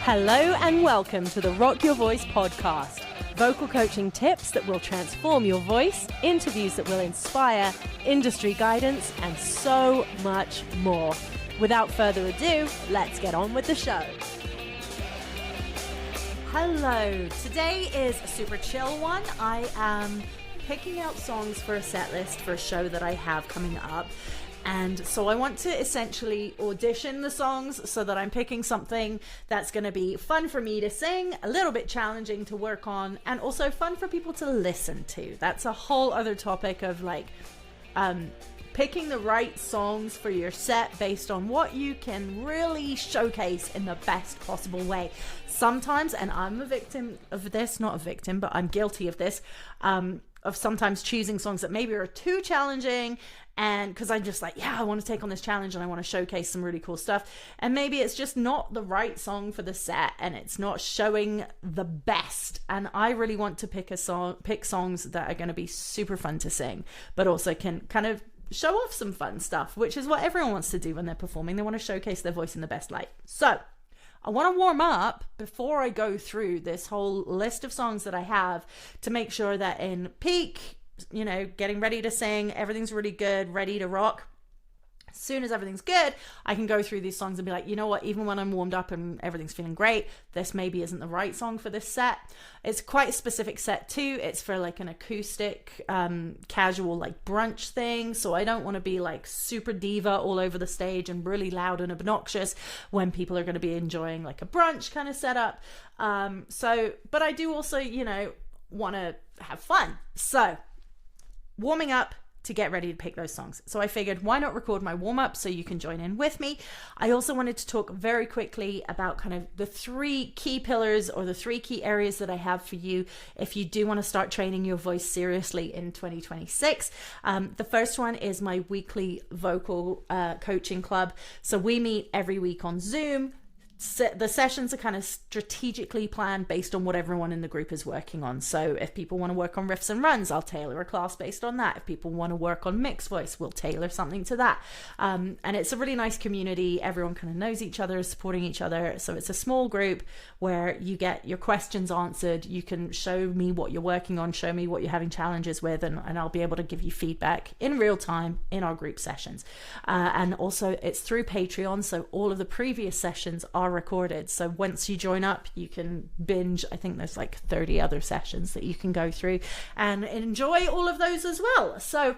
Hello and welcome to the Rock Your Voice podcast. Vocal coaching tips that will transform your voice, interviews that will inspire, industry guidance, and so much more. Without further ado, let's get on with the show. Hello, today is a super chill one. I am picking out songs for a set list for a show that I have coming up. And so I want to essentially audition the songs so that I'm picking something that's going to be fun for me to sing, a little bit challenging to work on, and also fun for people to listen to. That's a whole other topic of picking the right songs for your set based on what you can really showcase in the best possible way. Sometimes, and I'm a victim of this, not a victim, but I'm guilty of this, of sometimes choosing songs that maybe are too challenging, and because I'm just like, yeah, I want to take on this challenge and I want to showcase some really cool stuff, and maybe it's just not the right song for the set and it's not showing the best. And I really want to pick songs that are going to be super fun to sing, but also can kind of show off some fun stuff, which is what everyone wants to do when they're performing. They want to showcase their voice in the best light. So I want to warm up before I go through this whole list of songs that I have to make sure that in peak, getting ready to sing, everything's really good, ready to rock. As soon as everything's good, I can go through these songs and be like, you know what, even when I'm warmed up and everything's feeling great, this maybe isn't the right song for this set. It's quite a specific set too. It's for like an acoustic, casual like brunch thing. So I don't want to be like super diva all over the stage and really loud and obnoxious when people are going to be enjoying like a brunch kind of setup. But I do also, want to have fun. So warming up to get ready to pick those songs. So I figured, why not record my warm-up so you can join in with me. I also wanted to talk very quickly about kind of the three key pillars or the three key areas that I have for you if you do want to start training your voice seriously in 2026. The first one is my weekly vocal coaching club. So we meet every week on Zoom. The sessions are kind of strategically planned based on what everyone in the group is working on. So if people want to work on riffs and runs, I'll tailor a class based on that. If people want to work on mixed voice, we'll tailor something to that. And it's a really nice community. Everyone kind of knows each other, is supporting each other. So it's a small group where you get your questions answered. You can show me what you're working on, show me what you're having challenges with, and I'll be able to give you feedback in real time in our group sessions. And also it's through Patreon. So all of the previous sessions are recorded, so once you join up you can binge. I think there's like 30 other sessions that you can go through and enjoy all of those as well. So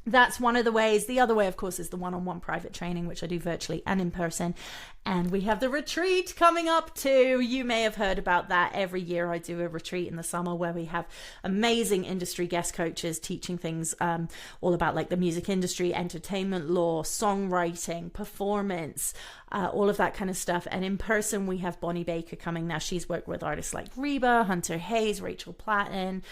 that's one of the ways. The other way, of course, is the one-on-one private training, which I do virtually and in person. And we have the retreat coming up too. You may have heard about that. Every year I do a retreat in the summer where we have amazing industry guest coaches teaching things all about like the music industry, entertainment law, songwriting, performance, all of that kind of stuff. And in person, we have Bonnie Baker coming now. She's worked with artists like Reba, Hunter Hayes, Rachel Platten,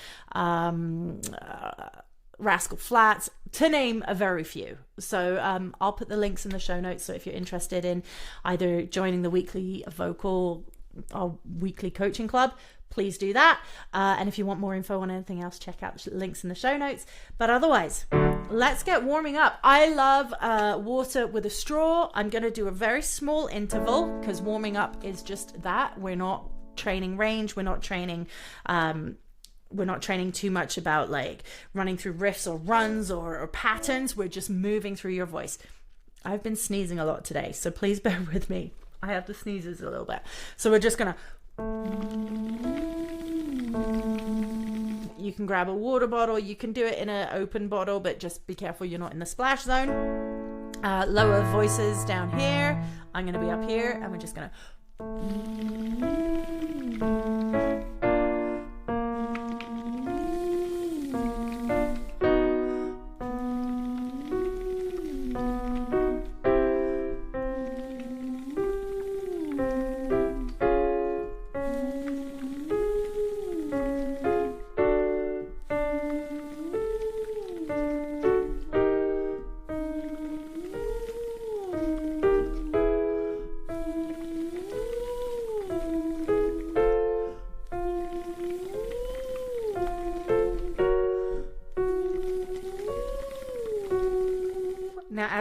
Rascal Flatts, to name a very few. So I'll put the links in the show notes. So if you're interested in either joining the weekly vocal or weekly coaching club, please do that. And if you want more info on anything else, check out the links in the show notes. But otherwise, let's get warming up. I love water with a straw. I'm going to do a very small interval because warming up is just that. We're not training range. We're not training too much about like running through riffs or runs or patterns. We're just moving through your voice. I've been sneezing a lot today, so please bear with me. I have the sneezes a little bit. So we're just gonna... You can grab a water bottle. You can do it in an open bottle, but just be careful you're not in the splash zone. Lower voices down here. I'm gonna be up here, and we're just gonna...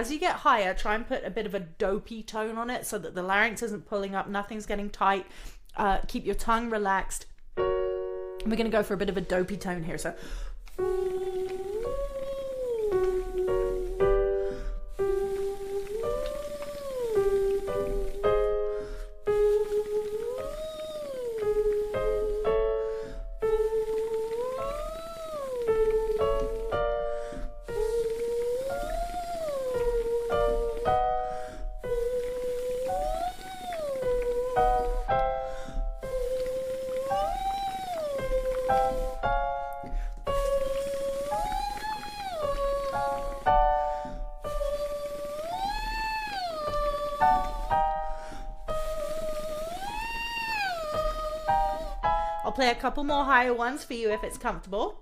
as you get higher, try and put a bit of a dopey tone on it so that the larynx isn't pulling up, nothing's getting tight. Keep your tongue relaxed. We're going to go for a bit of a dopey tone here. So I'll play a couple more higher ones for you if it's comfortable.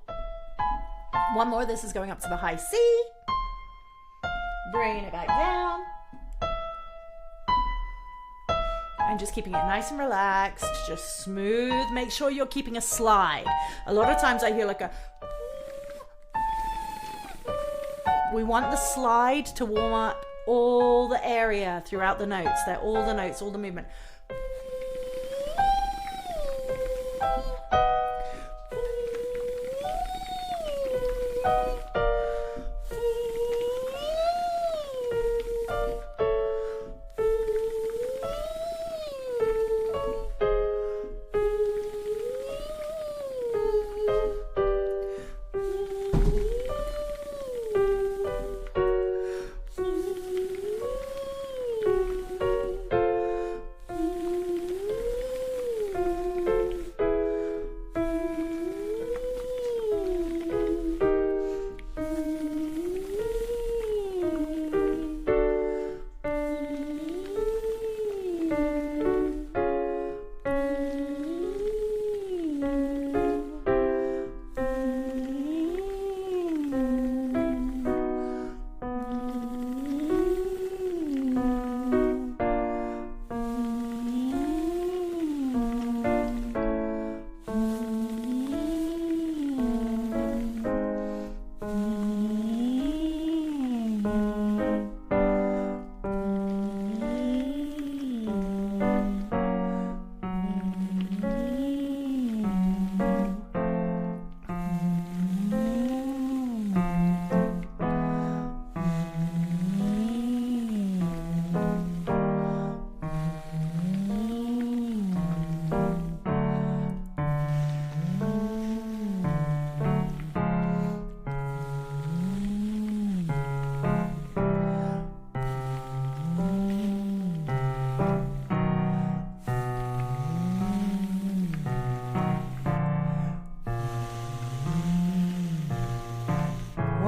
One more. This is going up to the high C. Bringing it back down. And just keeping it nice and relaxed, just smooth. Make sure you're keeping a slide. A lot of times I hear like a... We want the slide to warm up all the area throughout the notes. They're all the notes, all the movement.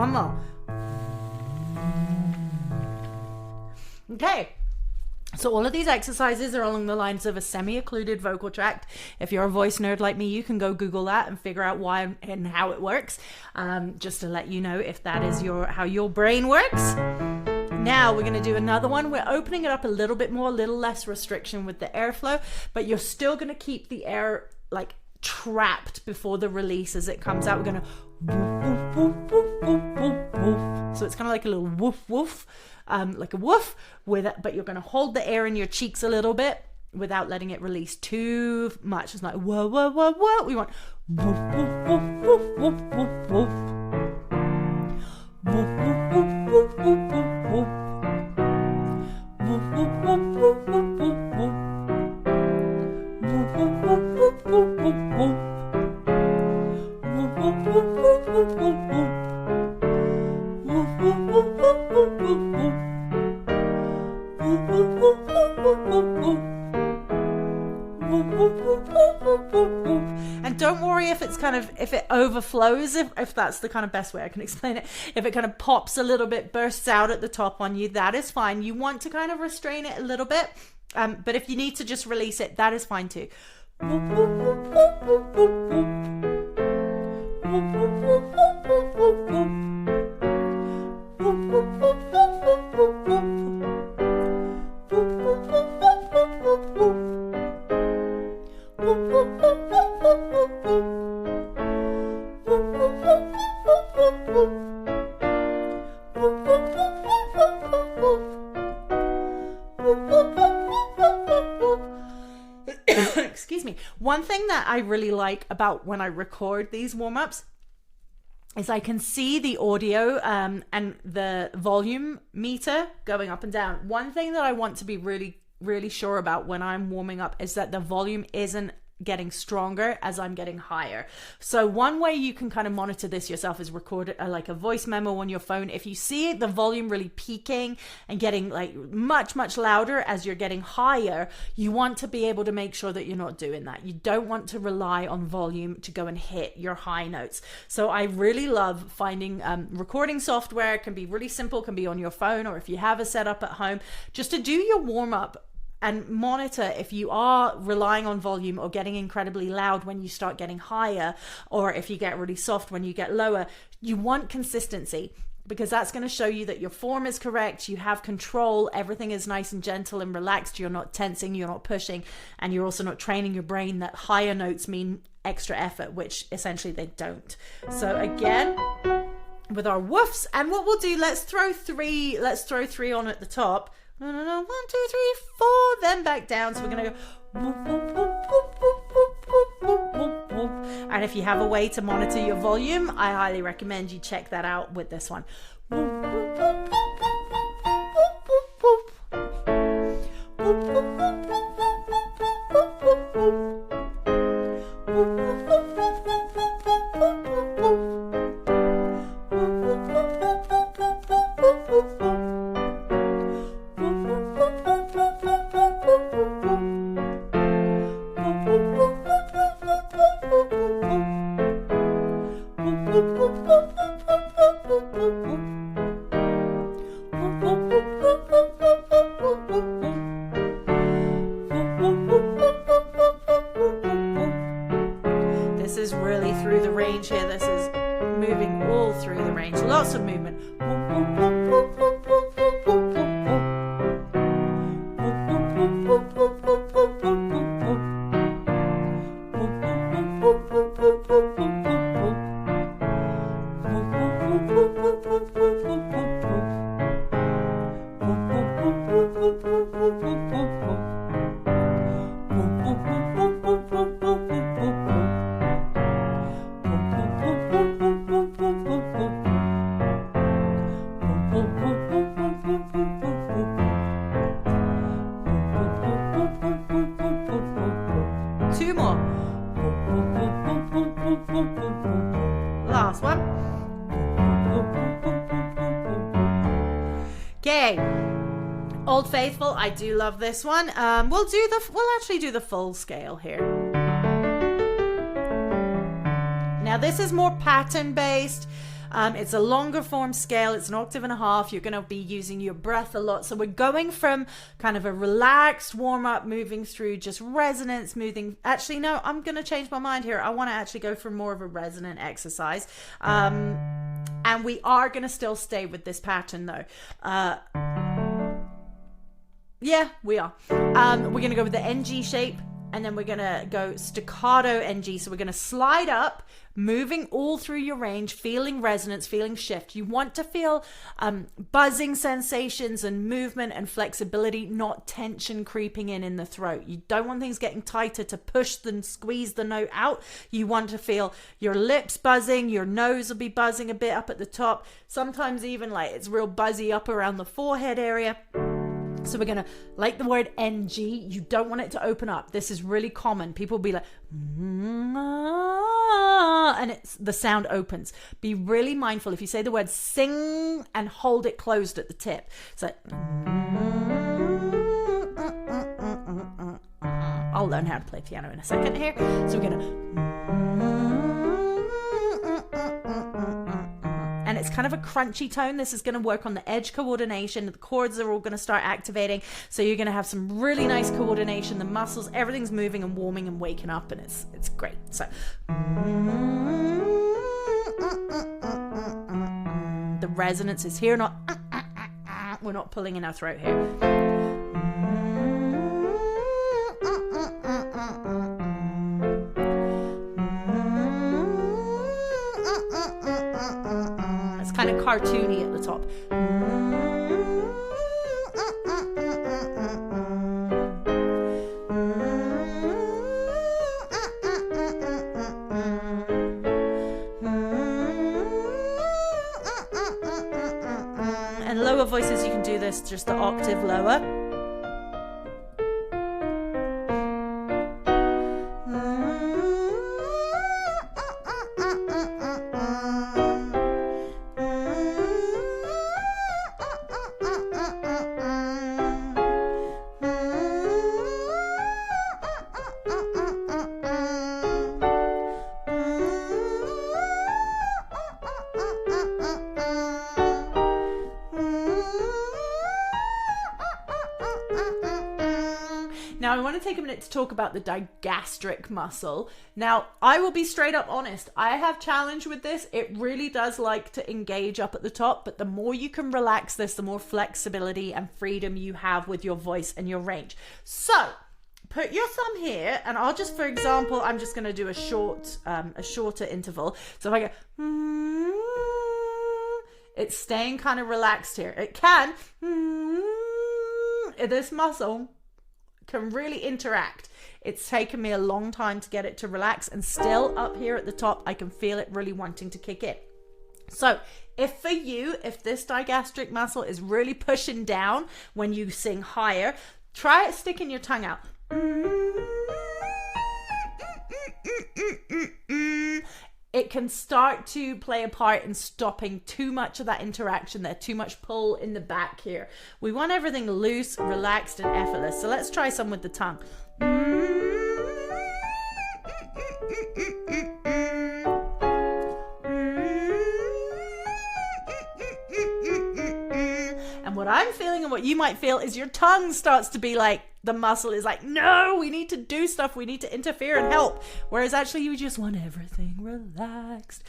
One more. Okay. So all of these exercises are along the lines of a semi-occluded vocal tract. If you're a voice nerd like me, you can go Google that and figure out why and how it works. Just to let you know if that is how your brain works. Now we're going to do another one. We're opening it up a little bit more, a little less restriction with the airflow, but you're still going to keep the air like trapped before the release as it comes out. We're going to woof, woof, woof, woof, woof, woof. So it's kind of like a little woof woof, like a woof, but you're going to hold the air in your cheeks a little bit without letting it release too much. It's like whoa, whoa, whoa, whoa. We want woof, woof, woof, woof, woof, woof, woof. Woof, woof, woof, woof, woof, woof, woof. Woof, woof, woof, woof, woof, woof, woof. Woof, woof, woof, woof, woof, woof, woof. Woof, woof, woof, woof, woof, woof, woof. Woof, woof, woof, woof, woof, woof, woof. Woof, woof, woof, woof, woof, woof, woof. Woof, woof, woof, woof, woof, woof, woof. And don't worry if it overflows, if that's the kind of best way I can explain it. If it kind of pops a little bit, bursts out at the top on you, that is fine. You want to kind of restrain it a little bit, but if you need to just release it, that is fine too. Woof, woof, woof, woof, woof, woof, woof. Woof, woof, woof, woof, woof, woof, woof. Woof, woof, woof, woof, woof, woof, woof. Woof, woof, woof, woof, woof, woof, woof. Woof, woof, woof, woof, woof, woof, woof. Woof, woof, woof, woof, woof, woof, woof. Woof, woof, woof, woof, woof, woof. excuse me. One thing that I really like about when I record these warm-ups is I can see the audio and the volume meter going up and down. One thing that I want to be really, really sure about when I'm warming up is that the volume isn't getting stronger as I'm getting higher. So one way you can kind of monitor this yourself is record like a voice memo on your phone. If you see the volume really peaking and getting like much, much louder as you're getting higher, you want to be able to make sure that you're not doing that. You don't want to rely on volume to go and hit your high notes. So I really love finding recording software. It can be really simple, can be on your phone, or if you have a setup at home, just to do your warm up and monitor if you are relying on volume or getting incredibly loud when you start getting higher, or if you get really soft when you get lower. You want consistency, because that's going to show you that your form is correct, you have control, everything is nice and gentle and relaxed, you're not tensing, you're not pushing, and you're also not training your brain that higher notes mean extra effort, which essentially they don't. So again, with our woofs, and what we'll do, let's throw three on at the top. No, 1, 2, 3, 4, then back down. So we're going to go whoop, whoop, whoop, whoop, whoop, whoop, whoop, whoop. And if you have a way to monitor your volume, I highly recommend you check that out with this one. Whoop, whoop, whoop, whoop, whoop, whoop, whoop. Whoop, whoop, whoop, whoop, whoop, whoop, whoop. Whoop, whoop, whoop, whoop, whoop, whoop, whoop, whoop. This is really through the range here. This is moving all through the range. Lots of movement. Two more. Last one. Okay. Old Faithful, I do love this one. We'll actually do the full scale here. Now this is more pattern based. It's a longer form scale. It's an octave and a half. You're going to be using your breath a lot. So we're going from kind of a relaxed warm up, moving through just resonance, moving. Actually, no, I'm going to change my mind here. I want to actually go for more of a resonant exercise. And we are going to still stay with this pattern though. Yeah, we are. We're going to go with the NG shape. And then we're going to go staccato NG. So we're going to slide up, moving all through your range, feeling resonance, feeling shift. You want to feel buzzing sensations and movement and flexibility, not tension creeping in the throat. You don't want things getting tighter to push and squeeze the note out. You want to feel your lips buzzing, your nose will be buzzing a bit up at the top. Sometimes even like it's real buzzy up around the forehead area. So we're going to, like the word NG, you don't want it to open up. This is really common. People will be like, and the sound opens. Be really mindful. If you say the word sing and hold it closed at the tip. It's like, I'll learn how to play piano in a second here. So we're going to, and it's kind of a crunchy tone. This is going to work on the edge coordination. The chords are all going to start activating. So you're going to have some really nice coordination. The muscles, everything's moving and warming and waking up, and it's great. So the resonance is here, not we're not pulling in our throat here. Kind of cartoony at the top. this just an octave lower. Now, I want to take a minute to talk about the digastric muscle. Now, I will be straight up honest. I have challenge with this. It really does like to engage up at the top, but the more you can relax this, the more flexibility and freedom you have with your voice and your range. So, put your thumb here, and I'll just, for example, I'm just going to do a shorter interval. So if I go, it's staying kind of relaxed here. It can, this muscle can really interact. It's taken me a long time to get it to relax, and still up here at the top I can feel it really wanting to kick in. So if this digastric muscle is really pushing down when you sing higher, try it sticking your tongue out. It can start to play a part in stopping too much of that interaction there, too much pull in the back here. We want everything loose, relaxed, and effortless. So let's try some with the tongue. And what I'm feeling and what you might feel is your tongue starts to be like, the muscle is like, no, we need to do stuff. We need to interfere and help. Whereas actually you just want everything relaxed.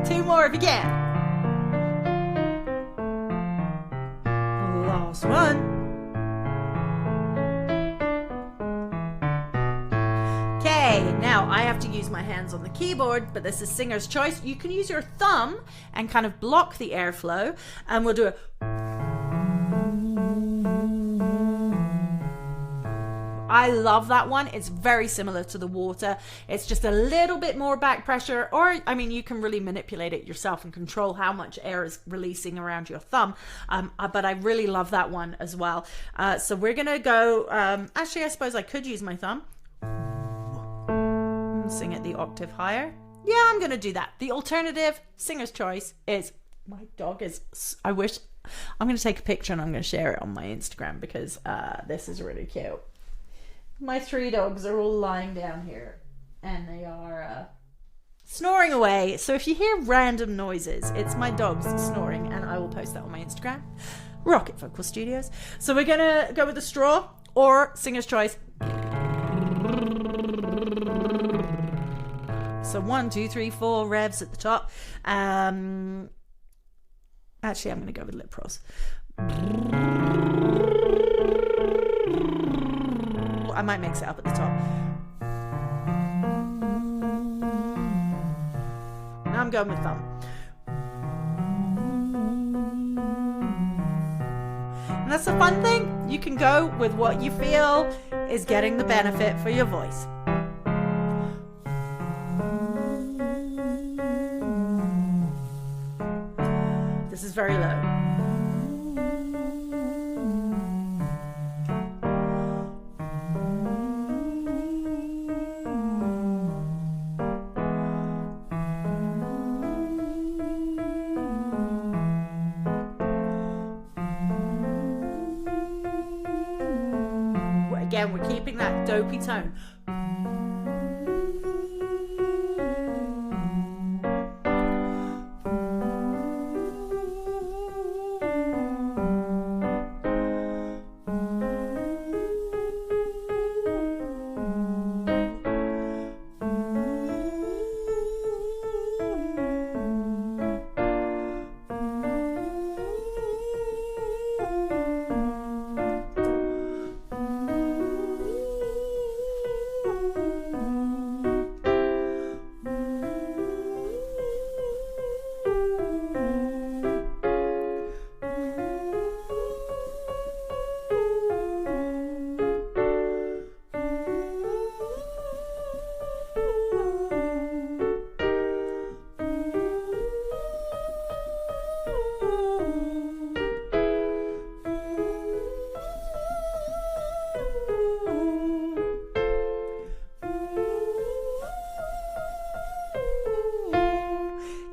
Two more if you can. Last one. Okay, now I have to use my hands on the keyboard, but this is singer's choice. You can use your thumb and kind of block the airflow, and we'll do a I love that one. It's very similar to the water. It's just a little bit more back pressure, or I mean, you can really manipulate it yourself and control how much air is releasing around your thumb. But I really love that one as well. So we're gonna go, actually I suppose I could use my thumb. Sing it the octave higher. Yeah, I'm gonna do that. The alternative, singer's choice, is, my dog is, I wish, I'm gonna take a picture and I'm gonna share it on my Instagram because this is really cute. My 3 dogs are all lying down here and they are snoring away. So if you hear random noises, it's my dogs snoring, and I will post that on my Instagram, Rocket Vocal Studios. So we're gonna go with the straw or singer's choice. So 1, 2, 3, 4 revs at the top. Actually, I'm gonna go with lip pros. I might mix it up at the top. Now I'm going with thumb. And that's the fun thing. You can go with what you feel is getting the benefit for your voice. is very low. Again, we're keeping that dopey tone.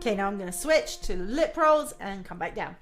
Okay, now I'm going to switch to lip rolls and come back down.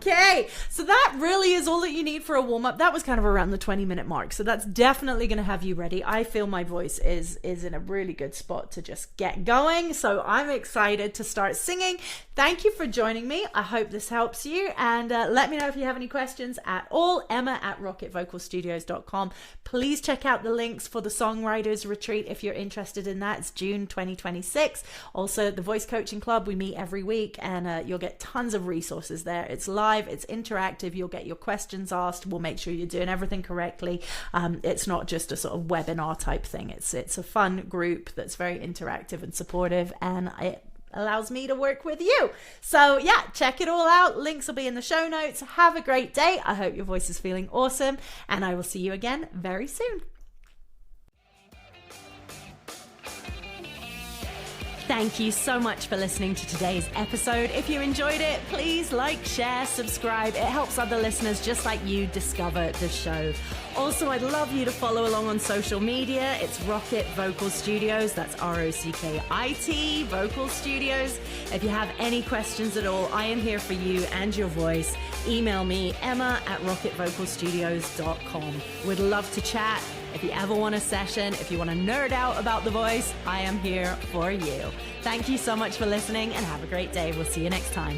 Okay, so that really is all that you need for a warm-up. That was kind of around the 20-minute mark, so that's definitely going to have you ready. I feel my voice is in a really good spot to just get going, so I'm excited to start singing. Thank you for joining me. I hope this helps you, and let me know if you have any questions at all. Emma@rocketvocalstudios.com. Please check out the links for the Songwriters Retreat if you're interested in that. It's June 2026. Also, the Voice Coaching Club, we meet every week, and you'll get tons of resources there. It's live, it's interactive, you'll get your questions asked, we'll make sure you're doing everything correctly. It's not just a sort of webinar type thing. It's a fun group that's very interactive and supportive, and it allows me to work with you. So yeah, check it all out. Links will be in the show notes. Have a great day. I hope your voice is feeling awesome, and I will see you again very soon. Thank you so much for listening to today's episode. If you enjoyed it, please like, share, subscribe. It helps other listeners just like you discover the show. Also, I'd love you to follow along on social media. It's Rocket Vocal Studios. That's ROCKIT Vocal Studios. If you have any questions at all, I am here for you and your voice. Email me, emma@rocketvocalstudios.com. Would love to chat. If you ever want a session, if you want to nerd out about the voice, I am here for you. Thank you so much for listening, and have a great day. We'll see you next time.